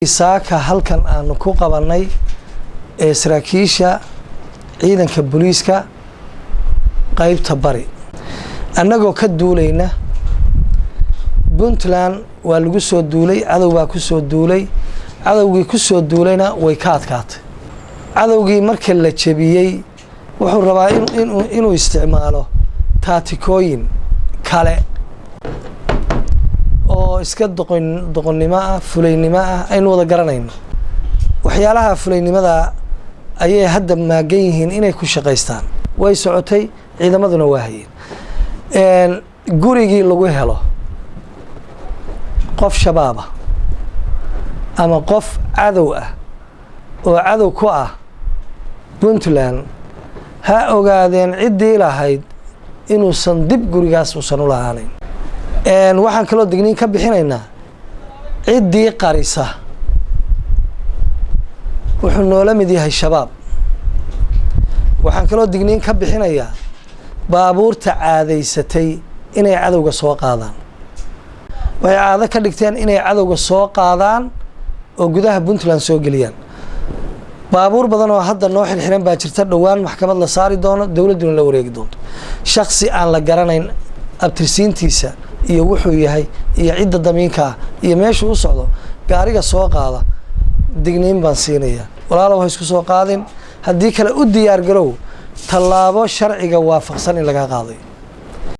saaka halkan aanu ku qabanay ee saraakiisha ciidanka booliiska qaybta bari annagoo ka duulayna Puntland waa lagu soo duulay cadow baa ku soo duulay cadowgii ku soo duulayna way ka adkaatay cadowgii markii la jabiyay wuxuu rabaa inuu isticmaalo taatikooyin kale oo iska doqonnimo ah fulaynimo ah aynu wada garanayno waxyaalaha fulaynimada ayay hadda maagan yihiin inay ku shaqeystaan way socotay ciidamaduna waa hayeen gurigii lagu helo qof shabaab ah ama qof cadow ah oo cadow ku ah Puntland ha ogaadeen ciddii lahayd inuusan dib gurigaas uusan u lahaanin waxaan kaloo digniin ka bixinaynaa ciddii qarisa wuxuu noola mid yahay shabaab waxaan kaloo digniin ka bixinayaa baabuurta caadaysatay inay cadowga soo qaadaan waxay caado ka dhigteen inay cadowga soo qaadaan oo gudaha Puntland soo geliyaan baabuur badan oo hadda noo xilxiran baa jirta dhawaan maxkamad la saari doono dawladuna la wareegi doonto shakhsi aan la garanayn abtirsiintiisa iyo wuxuu yahay iyo cidda damiinka iyo meesha uu socdo gaariga soo qaada digniin baan siinaya walaalow ha isku soo qaadin haddii kale u diyaar garow tallaabo sharciga waafaqsan in laga qaadayo